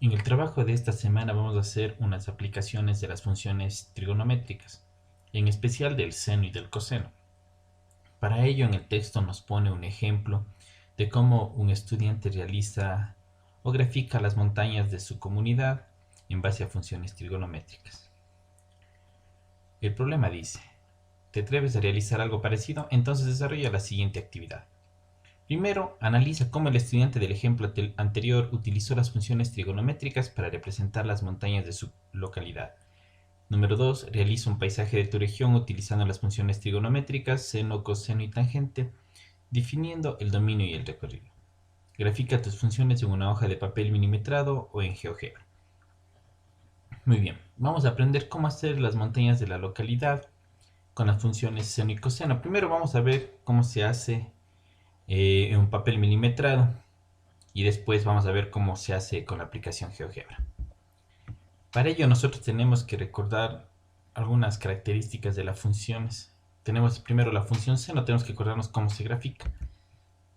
En el trabajo de esta semana vamos a hacer unas aplicaciones de las funciones trigonométricas, en especial del seno y del coseno. Para ello en el texto nos pone un ejemplo de cómo un estudiante realiza o grafica las montañas de su comunidad en base a funciones trigonométricas. El problema dice: ¿te atreves a realizar algo parecido? Entonces desarrolla la siguiente actividad. Primero, analiza cómo el estudiante del ejemplo anterior utilizó las funciones trigonométricas para representar las montañas de su localidad. Número 2. Realiza un paisaje de tu región utilizando las funciones trigonométricas, seno, coseno y tangente, definiendo el dominio y el recorrido. Grafica tus funciones en una hoja de papel milimetrado o en GeoGebra. Muy bien, vamos a aprender cómo hacer las montañas de la localidad con las funciones seno y coseno. Primero vamos a ver cómo se hace en un papel milimetrado y después vamos a ver cómo se hace con la aplicación GeoGebra. Para ello nosotros tenemos que recordar algunas características de las funciones. Tenemos primero la función seno, tenemos que acordarnos cómo se grafica.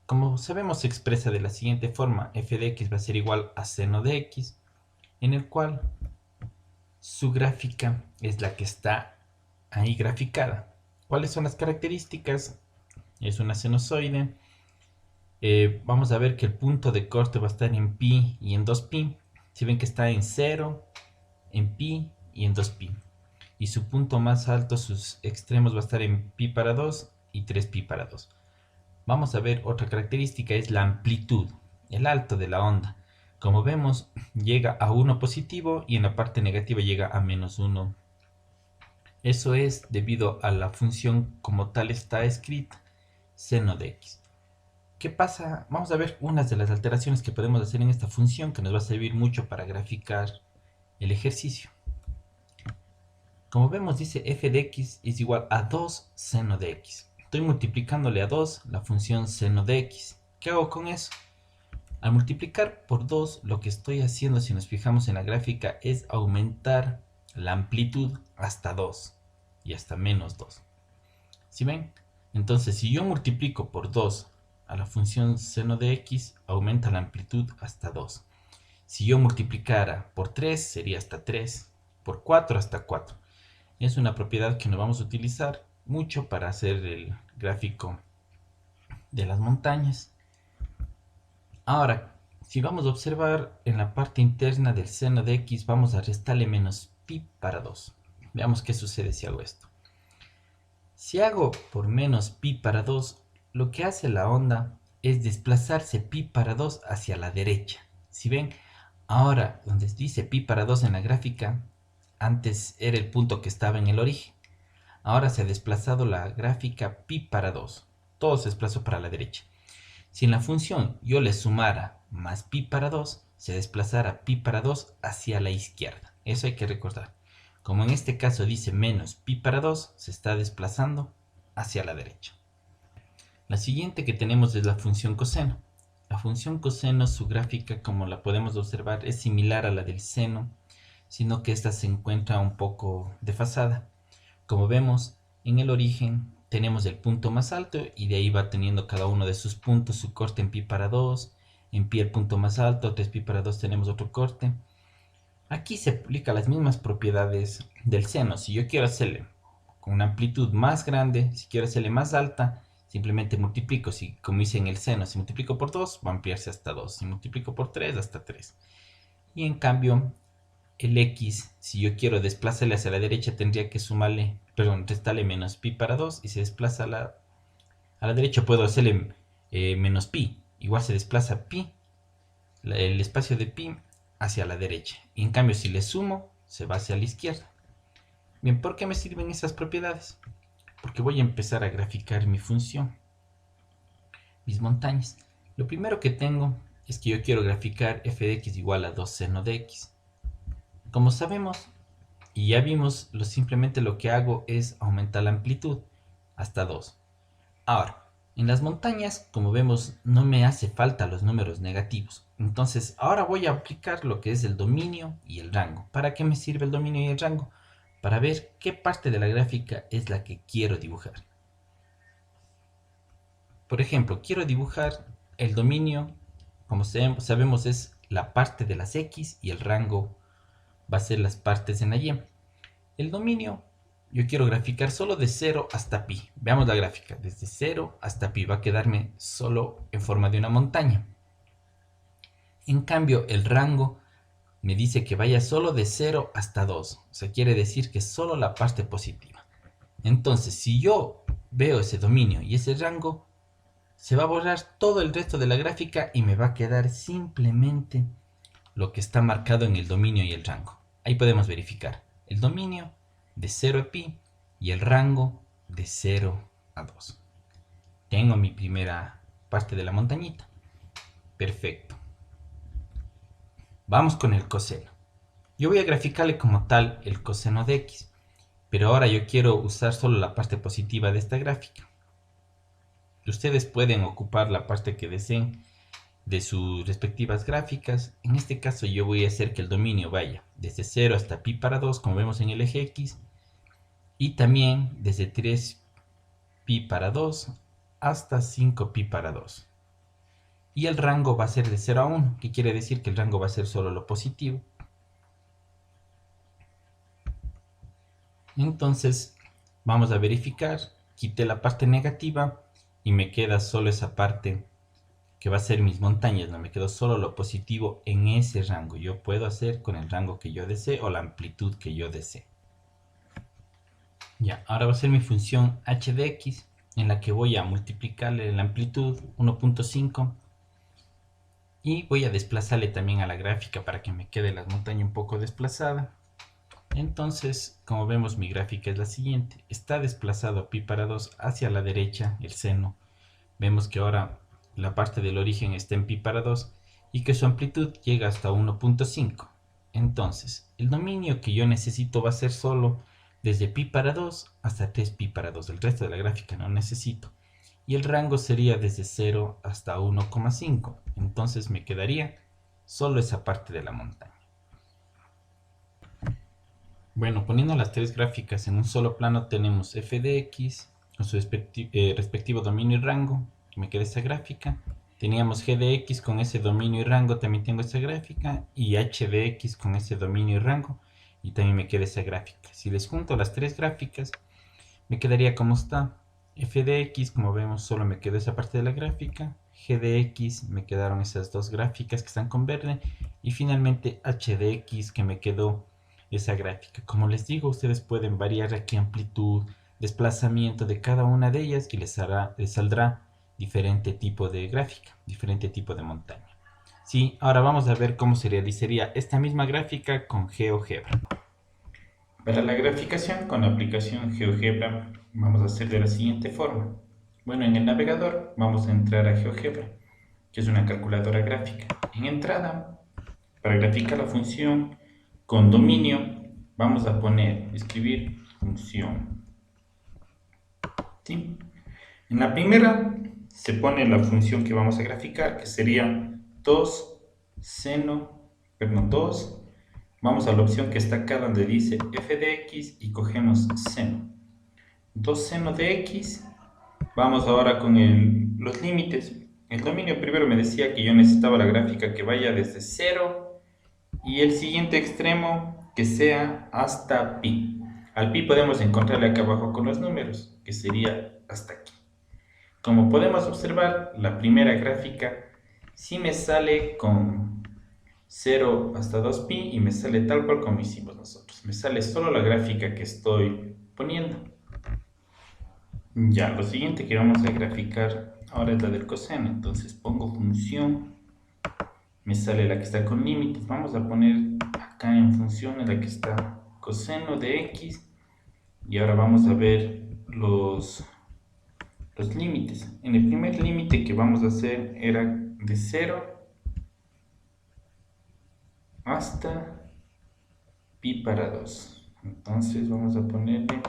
Como sabemos, se expresa de la siguiente forma: f de x va a ser igual a seno de x, en el cual su gráfica es la que está ahí graficada. ¿Cuáles son las características? Es una sinusoide. Vamos a ver que el punto de corte va a estar en pi y en 2pi. Si ven que está en 0, en pi y en 2pi. Y su punto más alto, sus extremos, va a estar en pi para 2 y 3pi para 2. Vamos a ver otra característica, es la amplitud, el alto de la onda. Como vemos, llega a 1 positivo y en la parte negativa llega a menos 1. Eso es debido a la función como tal está escrita, seno de x. ¿Qué pasa? Vamos a ver unas de las alteraciones que podemos hacer en esta función que nos va a servir mucho para graficar el ejercicio. Como vemos, dice f de x es igual a 2 seno de x. Estoy multiplicándole a 2 la función seno de x. ¿Qué hago con eso? Al multiplicar por 2, lo que estoy haciendo, si nos fijamos en la gráfica, es aumentar la amplitud hasta 2 y hasta menos 2. ¿Sí ven? Entonces, si yo multiplico por 2 a la función seno de x, aumenta la amplitud hasta 2. Si yo multiplicara por 3, sería hasta 3. Por 4, hasta 4. Es una propiedad que nos vamos a utilizar mucho para hacer el gráfico de las montañas. Ahora, si vamos a observar en la parte interna del seno de x, vamos a restarle menos pi para 2. Veamos qué sucede si hago esto. Si hago por menos pi para 2, lo que hace la onda es desplazarse pi para 2 hacia la derecha. Si ven, ahora donde dice pi para 2 en la gráfica, antes era el punto que estaba en el origen. Ahora se ha desplazado la gráfica pi para 2. Todo se desplazó para la derecha. Si en la función yo le sumara más pi para 2, se desplazara pi para 2 hacia la izquierda. Eso hay que recordar. Como en este caso dice menos pi para 2, se está desplazando hacia la derecha. La siguiente que tenemos es la función coseno. La función coseno, su gráfica, como la podemos observar, es similar a la del seno, sino que esta se encuentra un poco desfasada. Como vemos, en el origen tenemos el punto más alto y de ahí va teniendo cada uno de sus puntos su corte en pi para 2. En pi el punto más alto, 3pi para 2 tenemos otro corte. Aquí se aplican las mismas propiedades del seno. Si yo quiero hacerle con una amplitud más grande, si quiero hacerle más alta, simplemente multiplico. Si, como hice en el seno, si multiplico por 2, va a ampliarse hasta 2. Si multiplico por 3, hasta 3. Y en cambio, el x, si yo quiero desplazarle hacia la derecha, tendría que restarle menos pi para 2 y se desplaza a la derecha. Puedo hacerle menos pi, igual se desplaza pi, el espacio de pi hacia la derecha. Y en cambio, si le sumo, se va hacia la izquierda. Bien, ¿por qué me sirven esas propiedades? Porque voy a empezar a graficar mi función, mis montañas. Lo primero que tengo es que yo quiero graficar f de x igual a 2 seno de x. Como sabemos y ya vimos, simplemente lo que hago es aumentar la amplitud hasta 2. Ahora, en las montañas, como vemos, no me hace falta los números negativos. Entonces, ahora voy a aplicar lo que es el dominio y el rango. ¿Para qué me sirve el dominio y el rango? Para ver qué parte de la gráfica es la que quiero dibujar. Por ejemplo, quiero dibujar el dominio, como sabemos, es la parte de las X y el rango va a ser las partes en la Y. El dominio, yo quiero graficar solo de 0 hasta pi. Veamos la gráfica, desde 0 hasta pi va a quedarme solo en forma de una montaña. En cambio, el rango me dice que vaya solo de 0 hasta 2. O sea, quiere decir que solo la parte positiva. Entonces, si yo veo ese dominio y ese rango, se va a borrar todo el resto de la gráfica y me va a quedar simplemente lo que está marcado en el dominio y el rango. Ahí podemos verificar el dominio de 0 a pi y el rango de 0 a 2. Tengo mi primera parte de la montañita. Perfecto. Vamos con el coseno. Yo voy a graficarle como tal el coseno de x, pero ahora yo quiero usar solo la parte positiva de esta gráfica. Ustedes pueden ocupar la parte que deseen de sus respectivas gráficas. En este caso yo voy a hacer que el dominio vaya desde 0 hasta pi para 2, como vemos en el eje x, y también desde 3 pi para 2 hasta 5 pi para 2. Y el rango va a ser de 0 a 1, que quiere decir que el rango va a ser solo lo positivo. Entonces vamos a verificar, quité la parte negativa y me queda solo esa parte que va a ser mis montañas, no me quedó solo lo positivo en ese rango. Yo puedo hacer con el rango que yo desee o la amplitud que yo desee. Ya, ahora va a ser mi función h de x, en la que voy a multiplicarle la amplitud 1.5 y voy a desplazarle también a la gráfica para que me quede la montaña un poco desplazada. Entonces, como vemos, mi gráfica es la siguiente. Está desplazado a pi para 2 hacia la derecha, el seno. Vemos que ahora la parte del origen está en pi para 2 y que su amplitud llega hasta 1.5. Entonces, el dominio que yo necesito va a ser solo desde pi para 2 hasta 3 pi para 2. El resto de la gráfica no necesito. Y el rango sería desde 0 hasta 1,5. Entonces me quedaría solo esa parte de la montaña. Bueno, poniendo las tres gráficas en un solo plano tenemos f de x con su respectivo dominio y rango. Me queda esta gráfica. Teníamos g de x con ese dominio y rango, también tengo esta gráfica. Y h de x con ese dominio y rango, y también me queda esa gráfica. Si les junto las tres gráficas, me quedaría como está. F de x, como vemos, solo me quedó esa parte de la gráfica. G de x, me quedaron esas dos gráficas que están con verde. Y finalmente h de x, que me quedó esa gráfica. Como les digo, ustedes pueden variar aquí amplitud, desplazamiento de cada una de ellas y les saldrá diferente tipo de gráfica, diferente tipo de montaña. Sí, ahora vamos a ver cómo se realizaría esta misma gráfica con GeoGebra. Para la graficación con la aplicación GeoGebra vamos a hacer de la siguiente forma. Bueno, en el navegador vamos a entrar a GeoGebra, que es una calculadora gráfica. En entrada, para graficar la función con dominio, vamos a escribir función. ¿Sí? En la primera se pone la función que vamos a graficar, que sería 2 Vamos a la opción que está acá donde dice f de x y cogemos seno. 2 seno de x. Vamos ahora con los límites. El dominio primero me decía que yo necesitaba la gráfica que vaya desde 0 y el siguiente extremo que sea hasta pi. Al pi podemos encontrarle acá abajo con los números, que sería hasta aquí. Como podemos observar, la primera gráfica sí me sale con 0 hasta 2pi y me sale tal cual como hicimos nosotros. Me sale solo la gráfica que estoy poniendo. Ya, lo siguiente que vamos a graficar ahora es la del coseno. Entonces pongo función, me sale la que está con límites. Vamos a poner acá en función la que está coseno de x. Y ahora vamos a ver los límites. En el primer límite que vamos a hacer era de 0 hasta pi para 2. Entonces vamos a ponerle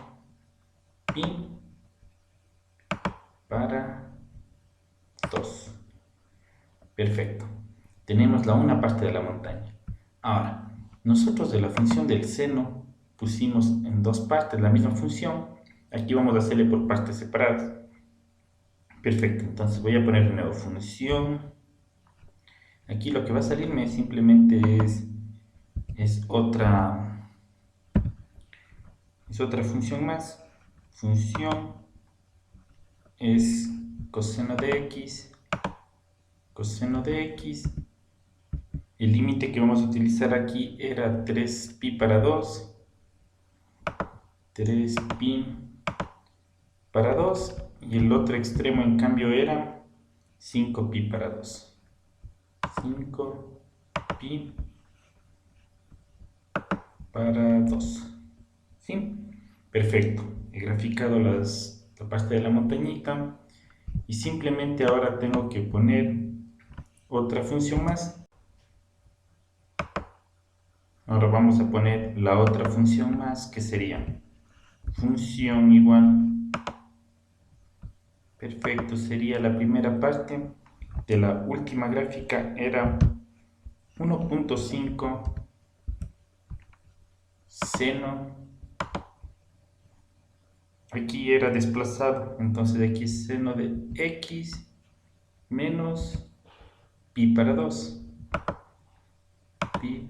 pi para 2. Perfecto. Tenemos una parte de la montaña. Ahora, nosotros de la función del seno pusimos en dos partes la misma función. Aquí vamos a hacerle por partes separadas. Perfecto. Entonces voy a poner de nuevo función. Aquí lo que va a salirme simplemente es otra función más. Función es coseno de x, coseno de x. El límite que vamos a utilizar aquí era 3pi para 2, 3pi para 2, y el otro extremo en cambio era 5pi para 2. 5pi para 2. ¿Sí? Perfecto. He graficado la parte de la montañita y simplemente ahora tengo que poner otra función más. Ahora vamos a poner la otra función más, que sería función igual. Perfecto, sería la primera parte de la última gráfica, era 1.5 seno. Aquí era desplazado, entonces aquí es seno de x menos pi para 2. Pi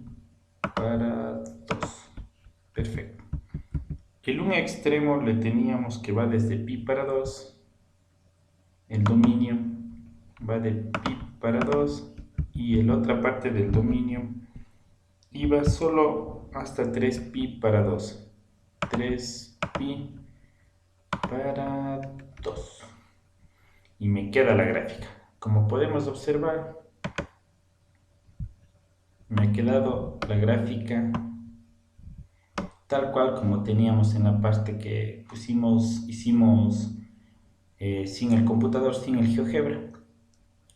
para 2. Perfecto. El un extremo le teníamos que va desde pi para 2. El dominio va de pi para 2. Y la otra parte del dominio iba solo hasta 3pi para 2. 3pi para 2. Y me queda la gráfica. Como podemos observar, me ha quedado la gráfica tal cual como teníamos en la parte que hicimos sin el computador, sin el GeoGebra.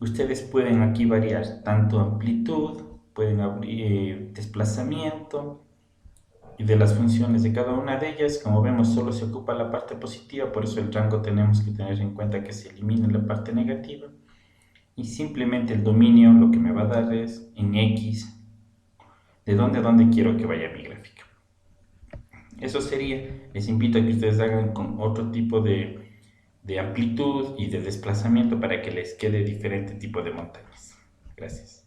Ustedes pueden aquí variar tanto amplitud, pueden abrir desplazamiento, y de las funciones de cada una de ellas. Como vemos, solo se ocupa la parte positiva, por eso el rango tenemos que tener en cuenta que se elimine la parte negativa. Y simplemente el dominio lo que me va a dar es en X, de dónde a dónde quiero que vaya mi gráfica. Eso sería. Les invito a que ustedes hagan con otro tipo de amplitud y de desplazamiento para que les quede diferente tipo de montañas. Gracias.